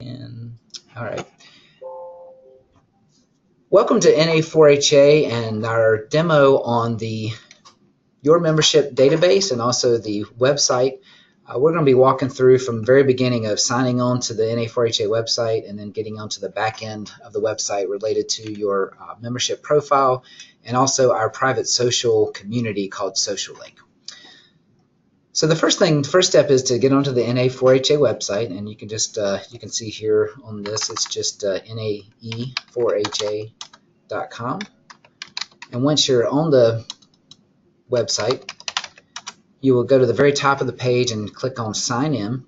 And all right. Welcome to NA4HA and our demo on the Your Membership database and also the website. We're going to be walking through from the very beginning of signing on to the NA4HA website and then getting onto the back end of the website related to your membership profile and also our private social community called SocialLink. So the first step is to get onto the NA4HA website, and you can just you can see here on this, it's just NAE4HA.com. And once you're on the website, you will go to the very top of the page and click on Sign In.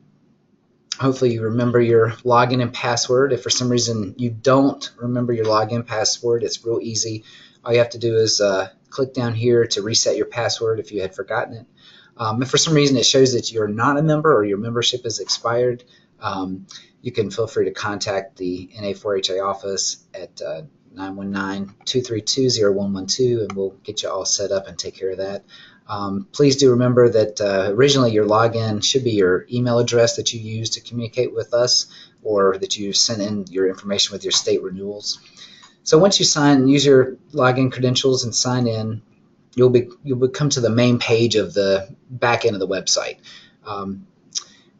Hopefully you remember your login and password. If for some reason you don't remember your login password, it's real easy. All you have to do is click down here to reset your password if you had forgotten it. If for some reason it shows that you're not a member or your membership is expired, you can feel free to contact the NA4HA office at 919-232-0112 and we'll get you all set up and take care of that. Please do remember that originally your login should be your email address that you use to communicate with us or that you sent in your information with your state renewals. So once you use your login credentials and sign in, you'll come to the main page of the back end of the website.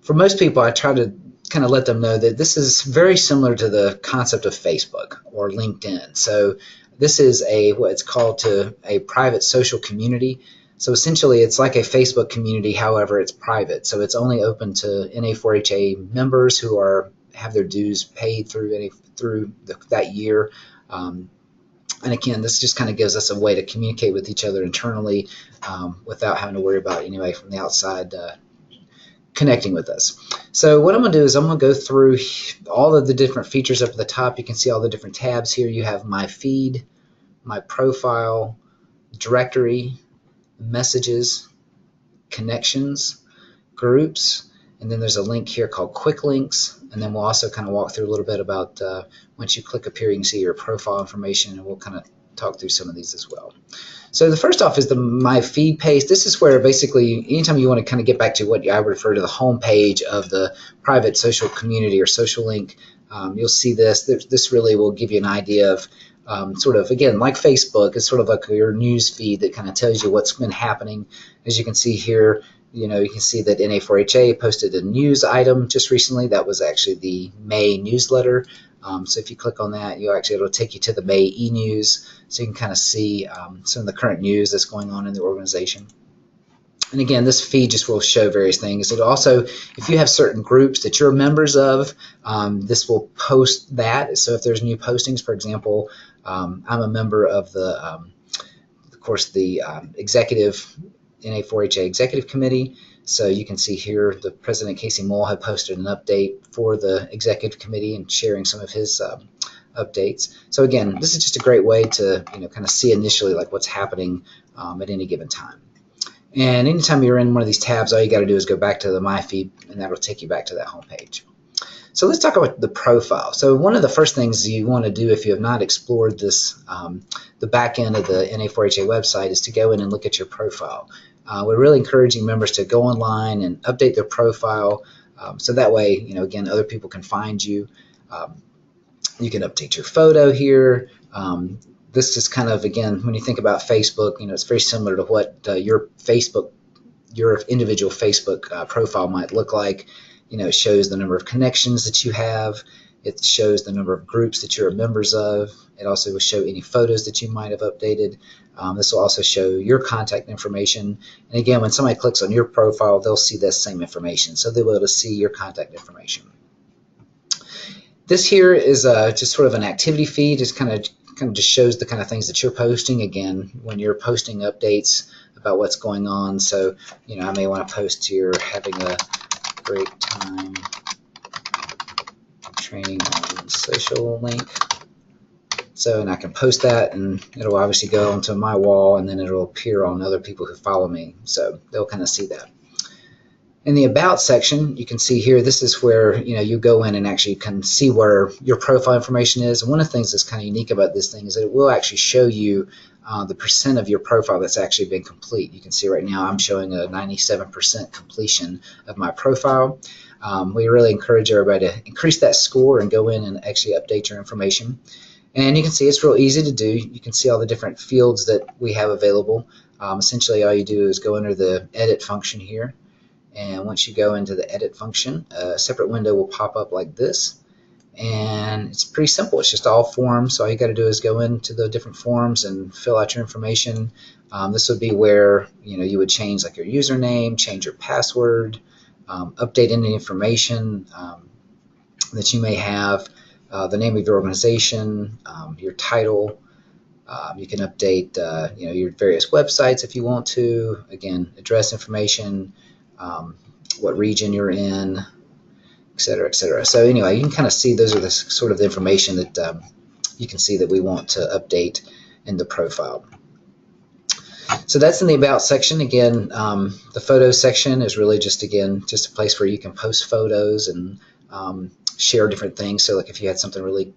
For most people, I try to kind of let them know that this is very similar to the concept of Facebook or LinkedIn. So this is what's called a private social community. So essentially, it's like a Facebook community, however, it's private. So it's only open to NA4HA members who have their dues paid through that year. And again, this just kind of gives us a way to communicate with each other internally without having to worry about anybody from the outside connecting with us. So what I'm going to do is I'm going to go through all of the different features up at the top. You can see all the different tabs here. You have My Feed, My Profile, Directory, Messages, Connections, Groups, and then there's a link here called Quick Links. And then we'll also kind of walk through a little bit about once you click up here, you can see your profile information, and we'll kind of talk through some of these as well. So the first off is the My Feed page. This is where basically anytime you want to kind of get back to what I would refer to the home page of the private social community or SocialLink, you'll see this. This really will give you an idea of sort of, again, like Facebook, it's sort of like your news feed that kind of tells you what's been happening. As you can see here, you can see that NA4HA posted a news item just recently. That was actually the May newsletter. So if you click on that, it'll take you to the May e-news, so you can kind of see some of the current news that's going on in the organization. And again, this feed just will show various things. It also, if you have certain groups that you're members of, this will post that. So if there's new postings, for example, I'm a member of the executive NA4HA Executive Committee. So you can see here the President Casey Moore had posted an update for the Executive Committee and sharing some of his updates. So again, this is just a great way to kind of see initially like what's happening at any given time. And anytime you're in one of these tabs, all you got to do is go back to the My Feed, and that will take you back to that home page. So let's talk about the profile. So one of the first things you want to do if you have not explored this, the back end of the NA4HA website, is to go in and look at your profile. We're really encouraging members to go online and update their profile so that way, again, other people can find you. You can update your photo here. This is kind of, again, when you think about Facebook, it's very similar to what your individual Facebook profile might look like. It shows the number of connections that you have. It shows the number of groups that you're members of. It also will show any photos that you might have updated. This will also show your contact information. And again, when somebody clicks on your profile, they'll see this same information. So they'll be able to see your contact information. This here is just sort of an activity feed. It kind of just shows the kind of things that you're posting. Again, when you're posting updates about what's going on. So, I may want to post here, having a great time training on SocialLink. So, and I can post that, and it'll obviously go onto my wall, and then it'll appear on other people who follow me. So they'll kind of see that. In the About section, you can see here, this is where you go in and actually can see where your profile information is. And one of the things that's kind of unique about this thing is that it will actually show you the percent of your profile that's actually been complete. You can see right now I'm showing a 97% completion of my profile. We really encourage everybody to increase that score and go in and actually update your information. And you can see it's real easy to do. You can see all the different fields that we have available. Essentially, all you do is go under the edit function here. And once you go into the edit function, a separate window will pop up like this. And it's pretty simple. It's just all forms. So all you got to do is go into the different forms and fill out your information. This would be where you would change like your username, change your password, update any information that you may have, the name of your organization, your title. You can update your various websites if you want to. Again, address information, what region you're in, et cetera, et cetera. So anyway, you can kind of see those are the sort of the information that you can see that we want to update in the profile. So that's in the About section. Again, the Photos section is really just a place where you can post photos and share different things. So like if you had something really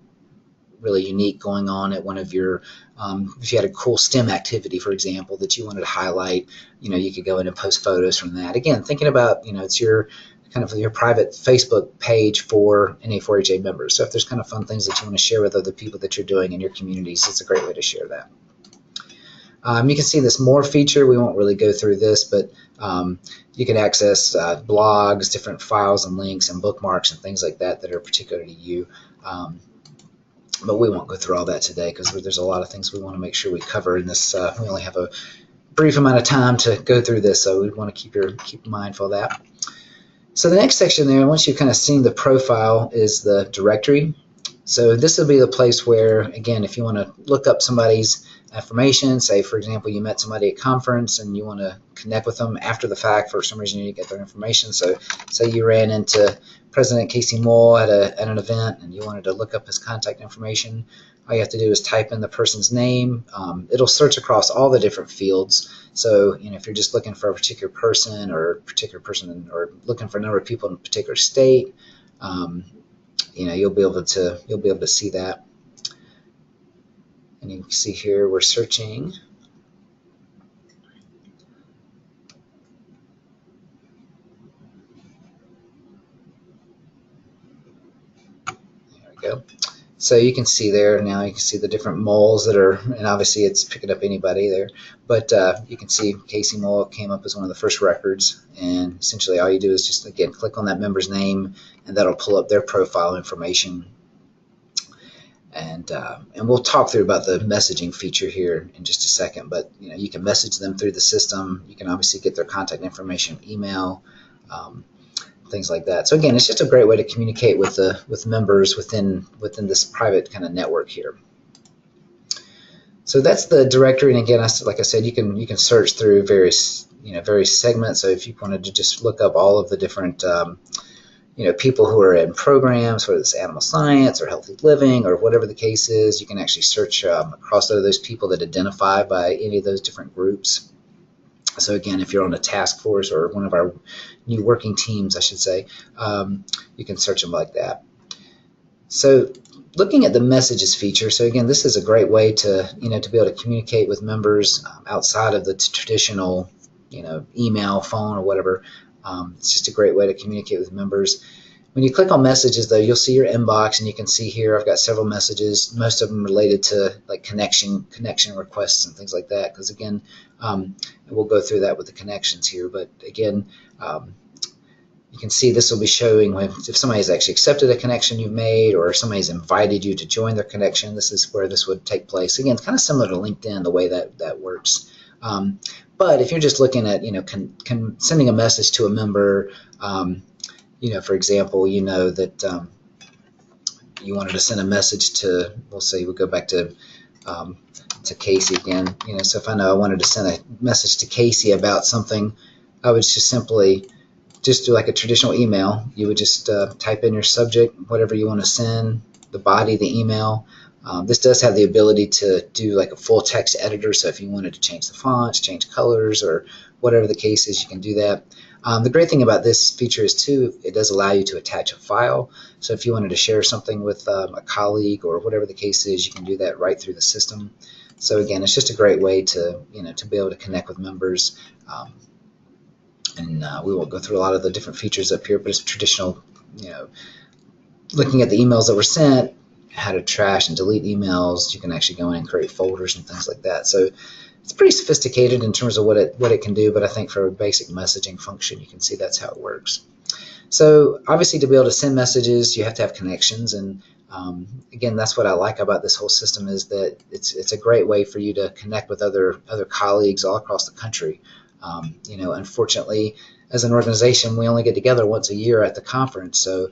unique going on at one of your, if you had a cool STEM activity, for example, that you wanted to highlight, you could go in and post photos from that. Again, thinking about, it's your kind of your private Facebook page for any 4-HA members. So if there's kind of fun things that you want to share with other people that you're doing in your communities, it's a great way to share that. You can see this More feature. We won't really go through this, but you can access blogs, different files and links and bookmarks and things like that that are particular to you. But we won't go through all that today because there's a lot of things we want to make sure we cover in this. We only have a brief amount of time to go through this, so we want to keep mindful of that. So the next section there, once you've kind of seen the profile, is the directory. So this will be the place where, again, if you want to look up somebody's information, say, for example, you met somebody at a conference and you want to connect with them after the fact, for some reason you need to get their information. So say you ran into President Casey Moore at an event and you wanted to look up his contact information. All you have to do is type in the person's name. It'll search across all the different fields. So if you're just looking for a particular person or looking for a number of people in a particular state, you'll be able to see that. And you can see here we're searching. There we go. So you can see there now, you can see the different moles that are, and obviously it's picking up anybody there, but you can see Casey Mole came up as one of the first records, and essentially all you do is just, again, click on that member's name, and that'll pull up their profile information. And we'll talk through about the messaging feature here in just a second, but you can message them through the system. You can obviously get their contact information, email, things like that. So again, it's just a great way to communicate with members within this private kind of network here. So that's the directory, and again, like I said, you can search through various segments. So if you wanted to just look up all of the different people who are in programs, whether it's animal science or healthy living or whatever the case is, you can actually search across those people that identify by any of those different groups. So again, if you're on a task force or one of our new working teams, I should say, you can search them like that. So looking at the messages feature, so again, this is a great way to to be able to communicate with members outside of the traditional email, phone, or whatever. It's just a great way to communicate with members. When you click on messages, though, you'll see your inbox, and you can see here I've got several messages, most of them related to like connection requests and things like that, because again, we'll go through that with the connections here, but again, you can see this will be showing if somebody's actually accepted a connection you've made, or if somebody's invited you to join their connection. This is where this would take place. Again, it's kind of similar to LinkedIn, the way that works. But if you're just looking at sending a message to a member, for example, that you wanted to send a message to, we'll say we'll go back to Casey again. So if I know I wanted to send a message to Casey about something, I would just simply do like a traditional email. You would just type in your subject, whatever you want to send, the body of the email. This does have the ability to do like a full text editor, so if you wanted to change the fonts, change colors, or whatever the case is, you can do that. The great thing about this feature is, too, it does allow you to attach a file. So if you wanted to share something with a colleague or whatever the case is, you can do that right through the system. So again, it's just a great way to to be able to connect with members And we won't go through a lot of the different features up here, but it's traditional, looking at the emails that were sent, how to trash and delete emails. You can actually go in and create folders and things like that. So it's pretty sophisticated in terms of what it can do, but I think for a basic messaging function, you can see that's how it works. So obviously, to be able to send messages, you have to have connections, and again, that's what I like about this whole system, is that it's a great way for you to connect with other colleagues all across the country. Unfortunately, as an organization, we only get together once a year at the conference, so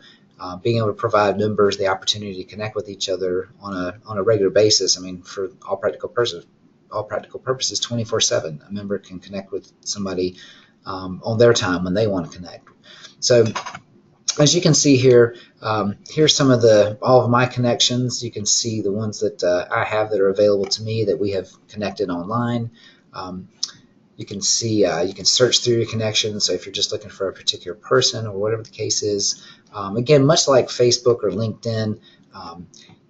being able to provide members the opportunity to connect with each other on a regular basis. I mean, for all practical purposes, 24/7, a member can connect with somebody on their time when they want to connect. So as you can see here, here's some of all of my connections. You can see the ones that I have that are available to me that we have connected online. You can see, you can search through your connections. So if you're just looking for a particular person or whatever the case is, again, much like Facebook or LinkedIn,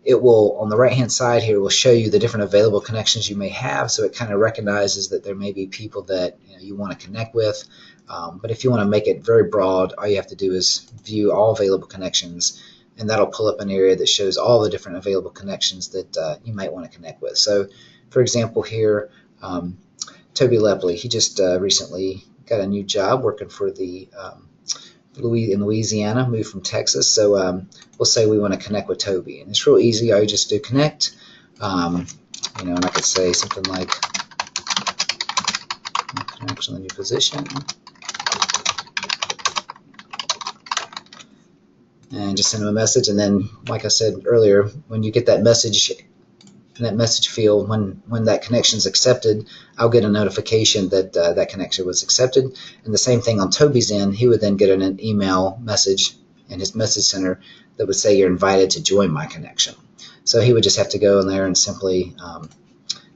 it will, on the right-hand side here, will show you the different available connections you may have. So it kind of recognizes that there may be people that you want to connect with. But if you want to make it very broad, all you have to do is view all available connections, and that'll pull up an area that shows all the different available connections that you might want to connect with. So, for example, here, Toby Lepley, he just recently got a new job working for the in Louisiana, moved from Texas. So we'll say we want to connect with Toby, and it's real easy. All you just do connect, and I could say something like connection on the new position, and just send them a message. And then, like I said earlier, when you get that message in that message field, when that connection is accepted, I'll get a notification that that connection was accepted. And the same thing on Toby's end, he would then get an email message in his message center that would say you're invited to join my connection. So he would just have to go in there and simply,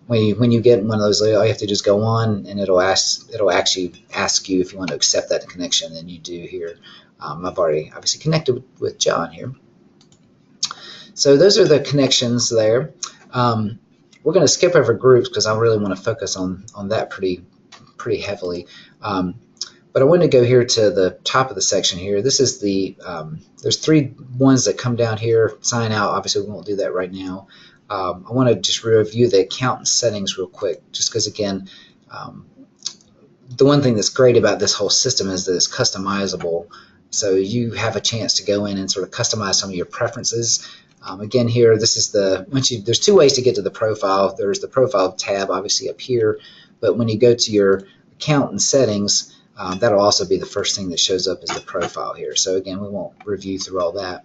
when you get one of those, all you have to just go on, and it'll actually ask you if you want to accept that connection, and you do here. I've already obviously connected with John here. So those are the connections there. We're going to skip over groups because I really want to focus on that pretty heavily. But I want to go here to the top of the section here. This is there's 3 ones that come down here. Sign out. Obviously, we won't do that right now. I want to just review the account settings real quick, just because, again, the one thing that's great about this whole system is that it's customizable. So you have a chance to go in and sort of customize some of your preferences. Again, here, this is there's 2 ways to get to the profile. There's the profile tab, obviously, up here. But when you go to your account and settings, that'll also be the first thing that shows up as the profile here. So again, we won't review through all that.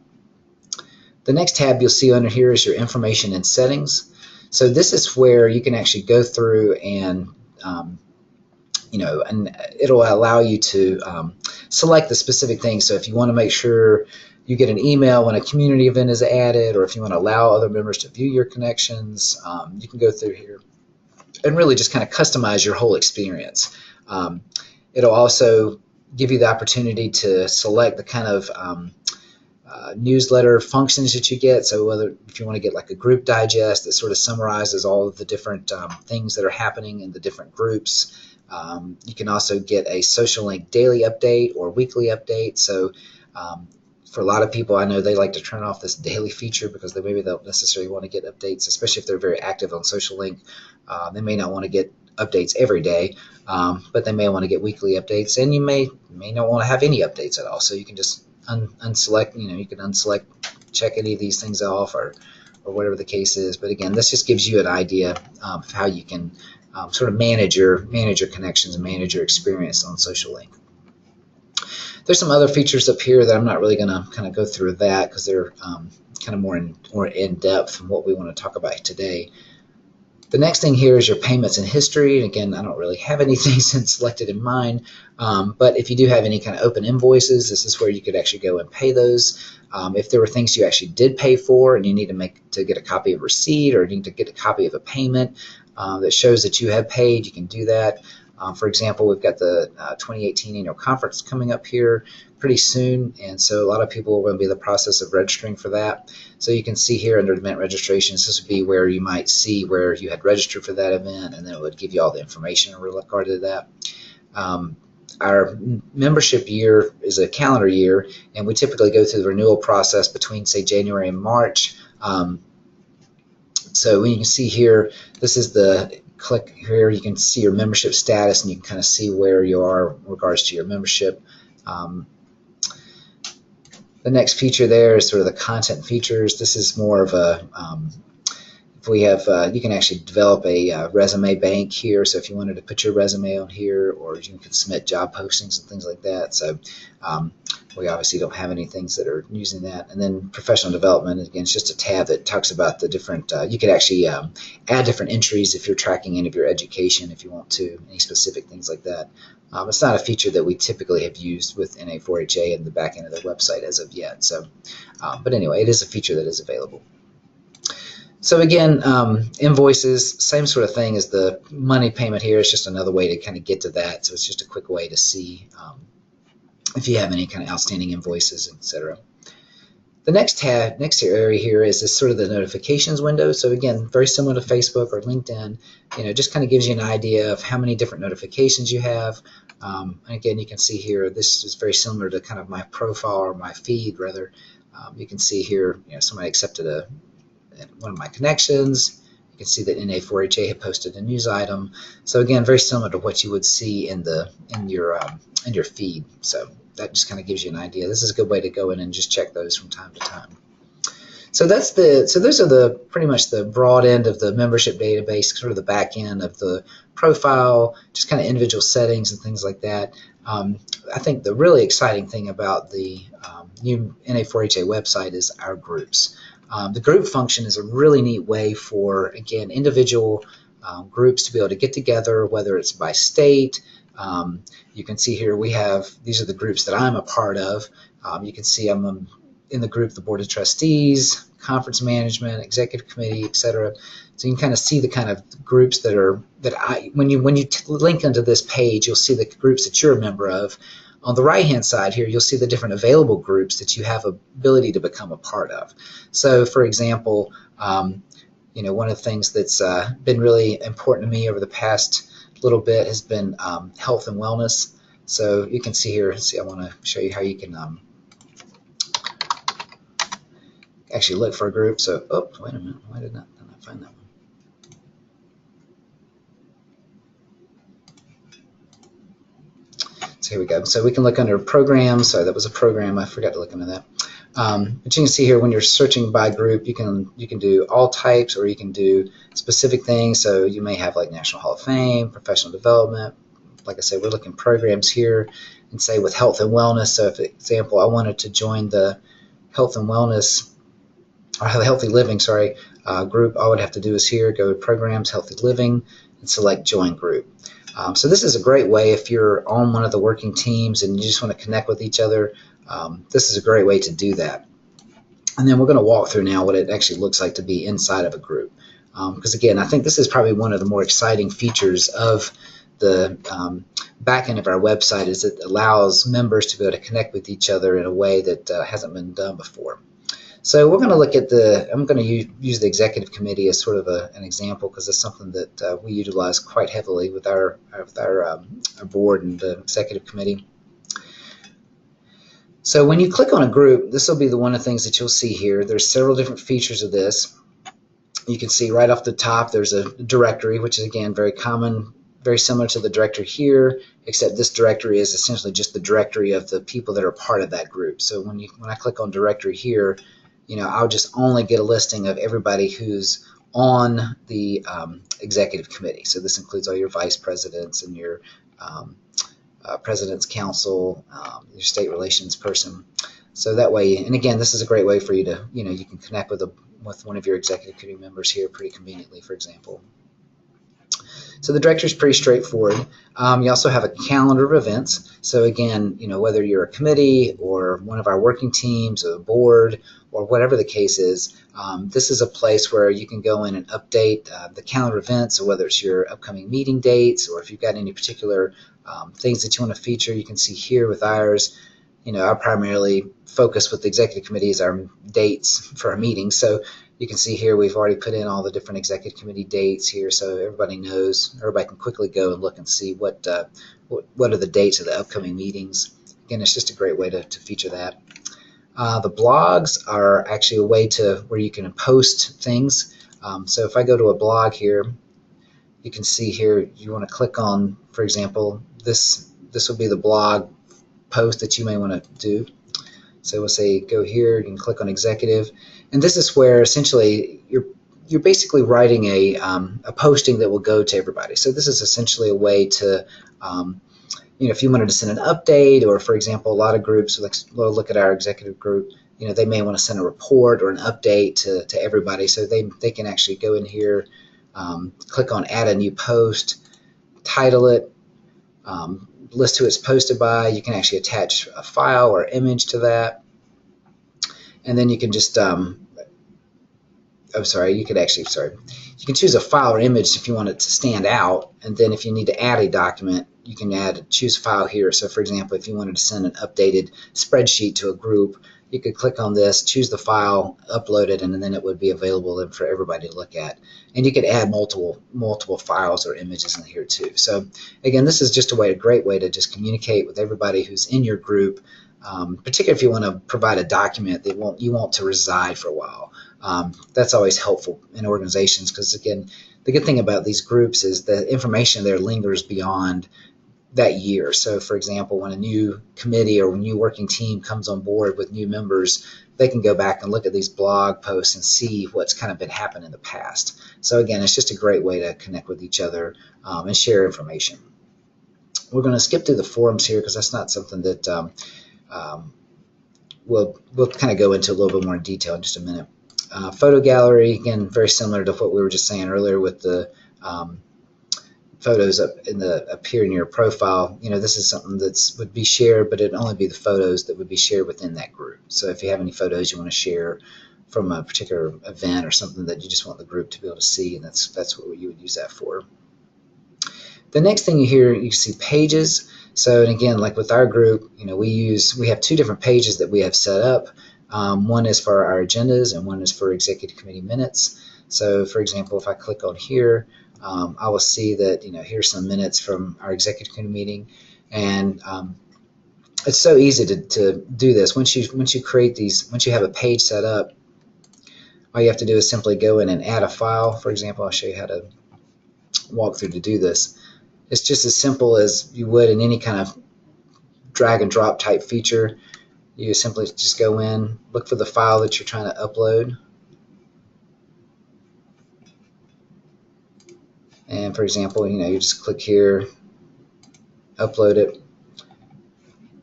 The next tab you'll see under here is your information and settings. So this is where you can actually go through and and it'll allow you to select the specific things. So if you want to make sure you get an email when a community event is added, or if you want to allow other members to view your connections, you can go through here and really just kind of customize your whole experience. It'll also give you the opportunity to select the kind of newsletter functions that you get. So if you want to get like a group digest that sort of summarizes all of the different things that are happening in the different groups. You can also get a SocialLink daily update or weekly update. So for a lot of people, I know they like to turn off this daily feature because maybe they don't necessarily want to get updates, especially if they're very active on SocialLink. They may not want to get updates every day, but they may want to get weekly updates, and you may not want to have any updates at all. So you can just unselect, you can unselect, check any of these things off, or whatever the case is. But again, this just gives you an idea of how you can sort of manage your connections and manage your experience on SocialLink. There's some other features up here that I'm not really going to kind of go through that because they're kind of more in depth from what we want to talk about today. The next thing here is your payments and history. And again, I don't really have anything selected in mind, but if you do have any kind of open invoices, this is where you could actually go and pay those. If there were things you actually did pay for and you need to get a copy of a receipt, or need to get a copy of a payment that shows that you have paid, you can do that. For example, we've got the 2018 annual conference coming up here pretty soon, and so a lot of people are going to be in the process of registering for that. So you can see here under event registrations, this would be where you might see where you had registered for that event, and then it would give you all the information in regard to that. our membership year is a calendar year, and we typically go through the renewal process between, say, January and March. So when you can see here, this is the click here, you can see your membership status, and you can kind of see where you are in regards to your membership. The next feature there is sort of the content features. This is more of a, if we have, you can actually develop a resume bank here. So if you wanted to put your resume on here, or you can submit job postings and things like that. So we obviously don't have any things that are using that. And then professional development, again, it's just a tab that talks about the different, you could actually add different entries if you're tracking any of your education, if you want to, any specific things like that. It's not a feature that we typically have used with NA4HA in the back end of their website as of yet. So, but anyway, it is a feature that is available. So again, invoices, same sort of thing as the money payment here. It's just another way to kind of get to that. So it's just a quick way to see if you have any kind of outstanding invoices, etc. The next area here is this sort of the notifications window. So again, very similar to Facebook or LinkedIn, just kind of gives you an idea of how many different notifications you have. And again, you can see here, this is very similar to kind of my profile, or my feed rather. You can see here, somebody accepted one of my connections. You can see that NA4HA had posted a news item. So again, very similar to what you would see in your feed. So that just kind of gives you an idea. This is a good way to go in and just check those from time to time. So those are pretty much the broad end of the membership database, sort of the back end of the profile, just kind of individual settings and things like that. I think the really exciting thing about the new NA4HA website is our groups. The group function is a really neat way for, again, individual groups to be able to get together, whether it's by state. You can see here these are the groups that I'm a part of. You can see I'm in the group, the Board of Trustees, Conference Management, Executive Committee, etc. So you can kind of see the kind of groups when you link into this page, you'll see the groups that you're a member of. On the right-hand side here, you'll see the different available groups that you have ability to become a part of. So, for example, one of the things that's been really important to me over the past little bit has been health and wellness. So you can see here, I want to show you how you can actually look for a group. So, wait a minute, why did I not find that one? So here we go. So we can look under programs. Sorry, that was a program. I forgot to look under that. But you can see here when you're searching by group, you can do all types, or you can do specific things. So you may have like National Hall of Fame, professional development. Like I said, we're looking programs here, and say with health and wellness. So, for example, I wanted to join the health and wellness, or the healthy living, group. All I would have to do is here, go to programs, healthy living, and select join group. So this is a great way if you're on one of the working teams and you just want to connect with each other. This is a great way to do that. And then we're going to walk through now what it actually looks like to be inside of a group. Because again, I think this is probably one of the more exciting features of the back end of our website, is it allows members to be able to connect with each other in a way that hasn't been done before. So we're going to look at I'm going to use the executive committee as sort of an example, because it's something that we utilize quite heavily with our board and the executive committee. So when you click on a group, this will be one of the things that you'll see here. There's several different features of this. You can see right off the top there's a directory, which is again very common, very similar to the directory here, except this directory is essentially just the directory of the people that are part of that group. So when I click on directory here, I'll just only get a listing of everybody who's on the executive committee. So this includes all your vice presidents and your president's council, your state relations person. So that way, and again, this is a great way for you to, you can connect with one of your executive committee members here pretty conveniently, for example. So the directory is pretty straightforward. You also have a calendar of events. So again, whether you're a committee or one of our working teams or a board or whatever the case is, this is a place where you can go in and update the calendar events, so whether it's your upcoming meeting dates or if you've got any particular things that you want to feature. You can see here with ours, our primarily focus with the executive committee is our dates for our meetings. So You can see here we've already put in all the different executive committee dates here, so everybody knows. Everybody can quickly go and look and see what are the dates of the upcoming meetings. Again, it's just a great way to feature that. The blogs are actually a way to where you can post things. So if I go to a blog here, you can see here you want to click on, for example, this will be the blog post that you may want to do. So we'll say go here, you can click on executive, and this is where essentially you're basically writing a posting that will go to everybody. So this is essentially a way to if you wanted to send an update, or for example, a lot of groups, we'll look at our executive group, they may want to send a report or an update to everybody, so they can actually go in here, click on add a new post, title it, list who it's posted by. You can actually attach a file or image to that, and then you can just you can choose a file or image if you want it to stand out, and then if you need to add a document, you can choose file here. So for example, if you wanted to send an updated spreadsheet to a group, you could click on this, choose the file, upload it, and then it would be available for everybody to look at. And you could add multiple files or images in here too. So again, this is just a great way to just communicate with everybody who's in your group, particularly if you want to provide a document that you want to reside for a while. That's always helpful in organizations, because again, the good thing about these groups is the information there lingers beyond that year. So for example, when a new committee or a new working team comes on board with new members, they can go back and look at these blog posts and see what's kind of been happening in the past. So again, it's just a great way to connect with each other and share information. We're going to skip through the forums here because that's not something that we'll kind of go into a little bit more in detail in just a minute. Photo gallery, again, very similar to what we were just saying earlier with the photos up here in your profile. This is something that would be shared, but it'd only be the photos that would be shared within that group. So if you have any photos you want to share from a particular event or something that you just want the group to be able to see, and that's what you would use that for. The next thing you can see pages. So, and again, like with our group, we have two different pages that we have set up. One is for our agendas and one is for executive committee minutes. So for example, if I click on here, I will see that here's some minutes from our executive committee meeting, and it's so easy to do this. Once you create these, once you have a page set up, all you have to do is simply go in and add a file. For example, I'll show you how to walk through to do this. It's just as simple as you would in any kind of drag and drop type feature. You simply just go in, look for the file that you're trying to upload. And for example, you just click here, upload it,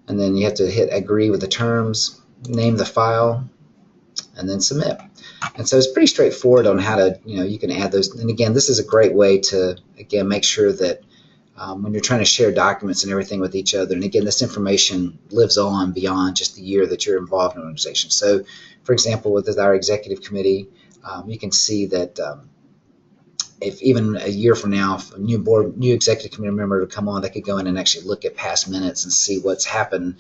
and then you have to hit agree with the terms, name the file, and then submit. And so it's pretty straightforward on how to, you can add those. And again, this is a great way to, again, make sure that when you're trying to share documents and everything with each other, and again, this information lives on beyond just the year that you're involved in an organization. So for example, with our executive committee, you can see that if even a year from now, if a new executive committee member to come on, they could go in and actually look at past minutes and see what's happened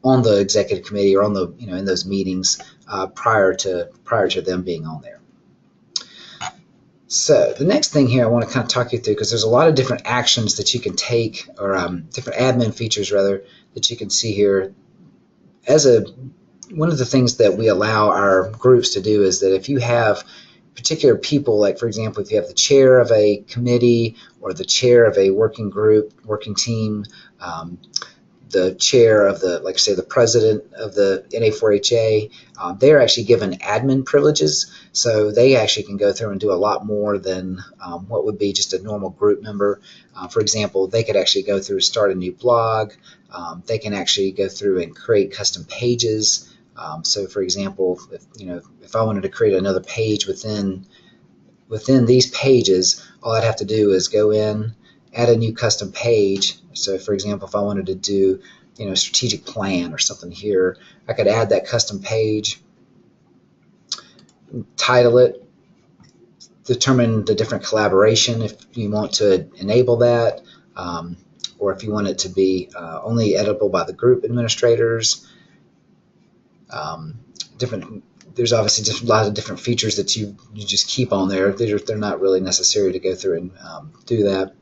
on the executive committee or on the in those meetings prior to them being on there. So the next thing here I want to kind of talk you through, because there's a lot of different actions that you can take, or different admin features rather, that you can see here. One of the things that we allow our groups to do is that if you have particular people, like for example, if you have the chair of a committee or the chair of a working group, working team, the chair of the, like say, the president of the NA4HA, they are actually given admin privileges, so they actually can go through and do a lot more than what would be just a normal group member. For example, they could actually go through and start a new blog. They can actually go through and create custom pages. So for example, if I wanted to create another page within these pages, all I'd have to do is go in, add a new custom page. So for example, if I wanted to do a strategic plan or something here, I could add that custom page, title it, determine the different collaboration if you want to enable that, or if you want it to be only editable by the group administrators, different there's obviously just a lot of different features that you just keep on there. They're not really necessary to go through and do that.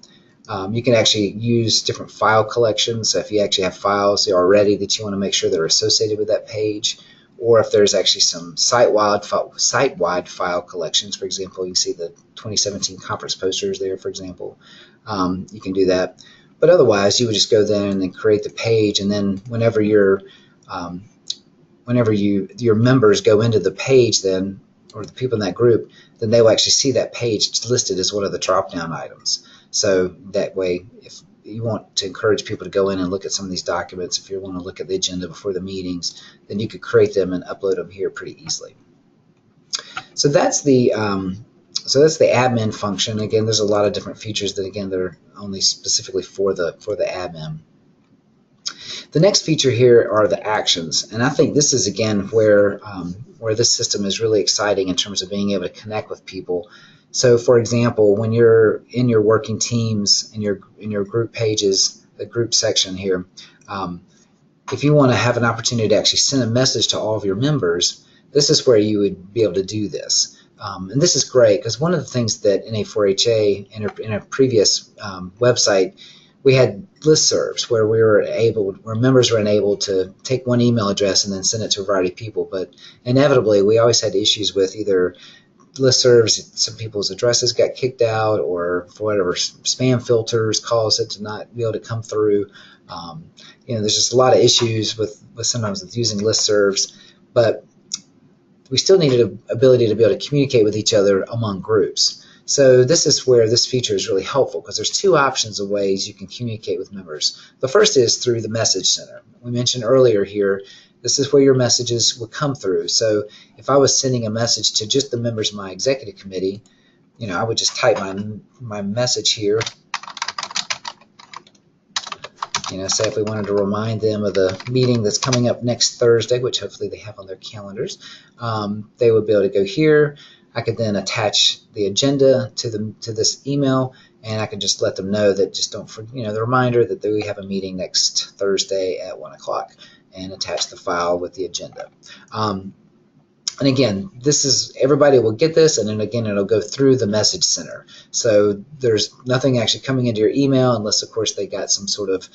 You can actually use different file collections. So if you actually have files already that you want to make sure they're associated with that page, or if there's actually some site-wide file collections, for example, you can see the 2017 conference posters there, for example. You can do that. But otherwise, you would just go there and then create the page, and then whenever your members go into the page, then, or the people in that group, then they will actually see that page listed as one of the drop-down items. So that way, if you want to encourage people to go in and look at some of these documents, if you want to look at the agenda before the meetings, then you could create them and upload them here pretty easily. So that's the admin function. Again, there's a lot of different features that, again, they're only specifically for the admin. The next feature here are the actions, and I think this is, again, where this system is really exciting in terms of being able to connect with people. So, for example, when you're in your working teams, in your group pages, the group section here, if you want to have an opportunity to actually send a message to all of your members, this is where you would be able to do this. And this is great because one of the things that NA4HA in a previous website, we had listservs where members were enabled to take one email address and then send it to a variety of people. But inevitably, we always had issues with either listservs, some people's addresses got kicked out, or for whatever, spam filters caused it to not be able to come through. There's just a lot of issues with sometimes with using listservs, but we still needed an ability to be able to communicate with each other among groups. So this is where this feature is really helpful, because there's two options of ways you can communicate with members. The first is through the message center. We mentioned earlier here, this is where your messages will come through. So if I was sending a message to just the members of my executive committee, I would just type my message here. Say if we wanted to remind them of the meeting that's coming up next Thursday, which hopefully they have on their calendars, they would be able to go here. I could then attach the agenda to this email, and I could just let them know that just don't forget, the reminder that we have a meeting next Thursday at 1 o'clock, and attach the file with the agenda. And again, everybody will get this, and then again, it'll go through the message center. So there's nothing actually coming into your email unless, of course, they got some sort of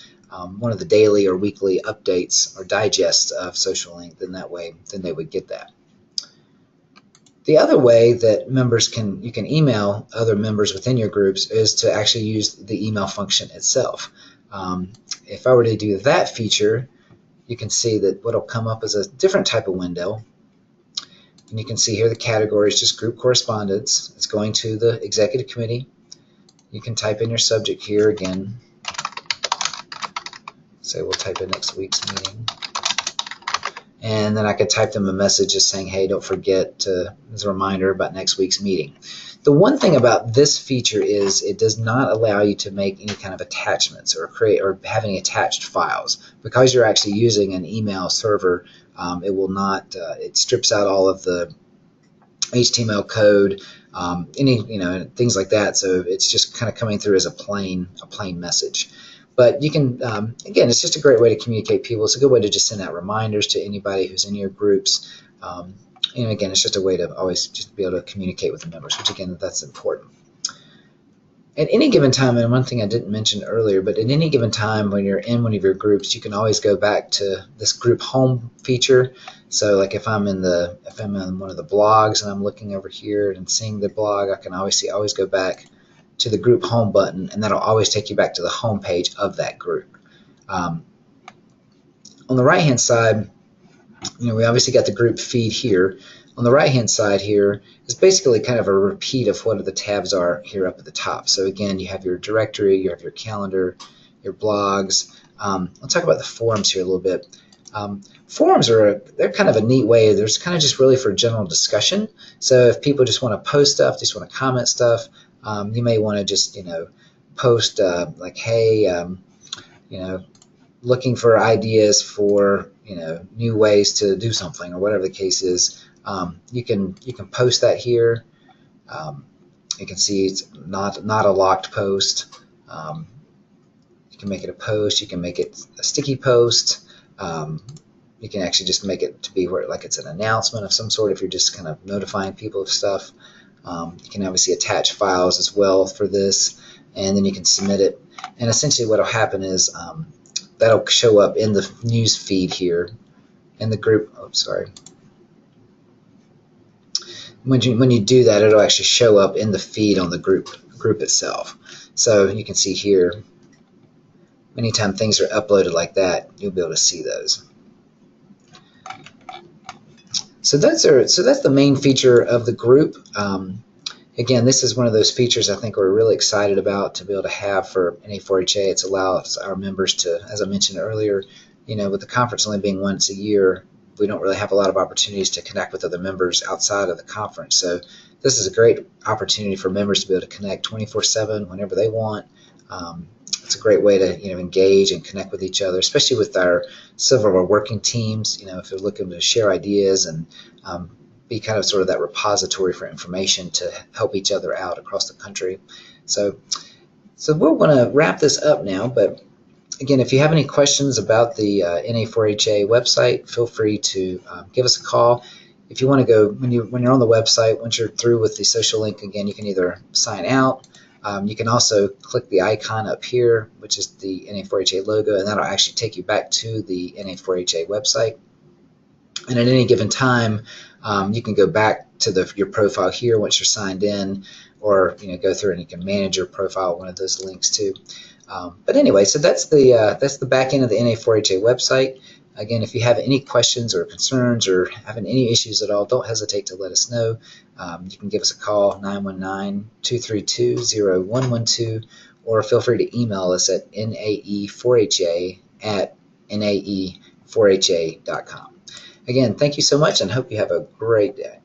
one of the daily or weekly updates or digests of SocialLink. Then they would get that. The other way that you can email other members within your groups is to actually use the email function itself. If I were to do that feature, you can see that what'll come up is a different type of window. And you can see here the category is just group correspondence. It's going to the executive committee. You can type in your subject here again. Say we'll type in next week's meeting. And then I could type them a message just saying, hey, don't forget as a reminder about next week's meeting. The one thing about this feature is it does not allow you to make any kind of attachments or have any attached files. Because you're actually using an email server, it will not, it strips out all of the HTML code, things like that. So it's just kind of coming through as a plain message. But you can, again, it's just a great way to communicate people. It's a good way to just send out reminders to anybody who's in your groups. Again, it's just a way to always just be able to communicate with the members, which, again, that's important. At any given time, and one thing I didn't mention earlier, but at any given time when you're in one of your groups, you can always go back to this group home feature. So like if I'm in one of the blogs and I'm looking over here and seeing the blog, I can always go back to the group home button, and that'll always take you back to the home page of that group. On the right hand side, we obviously got the group feed here. On the right hand side here is basically kind of a repeat of what the tabs are here up at the top. So again, you have your directory, you have your calendar, your blogs. I'll talk about the forums here a little bit. Forums they're kind of a neat way. There's kind of just really for general discussion. So if people just want to post stuff, just want to comment stuff, you may want to just post like, hey, looking for ideas for new ways to do something, or whatever the case is. You can post that here. You can see it's not a locked post. You can make it a post. You can make it a sticky post. You can actually just make it to be where like it's an announcement of some sort if you're just kind of notifying people of stuff. You can obviously attach files as well for this, and then you can submit it. And essentially what will happen is that'll show up in the news feed here in the group. Oh, sorry. When you do that, it'll actually show up in the feed on the group itself. So you can see here, anytime things are uploaded like that, you'll be able to see those. So that's the main feature of the group. Again, this is one of those features I think we're really excited about to be able to have for NA4HA. It's allows our members to, as I mentioned earlier, with the conference only being once a year, we don't really have a lot of opportunities to connect with other members outside of the conference. So this is a great opportunity for members to be able to connect 24/7 whenever they want. It's a great way to engage and connect with each other, especially with several of our working teams. If they're looking to share ideas and be kind of sort of that repository for information to help each other out across the country. So we're going to wrap this up now, but again, if you have any questions about the NA4HA website, feel free to give us a call. If you want to go, when you're on the website, once you're through with the SocialLink, again, you can either sign out. You can also click the icon up here, which is the NA4HA logo, and that'll actually take you back to the NA4HA website. And at any given time, you can go back to your profile here once you're signed in, or go through and you can manage your profile, one of those links too. But anyway, so that's the back end of the NA4HA website. Again, if you have any questions or concerns or having any issues at all, don't hesitate to let us know. You can give us a call, 919-232-0112, or feel free to email us at nae4ha@nae4ha.com. Again, thank you so much and hope you have a great day.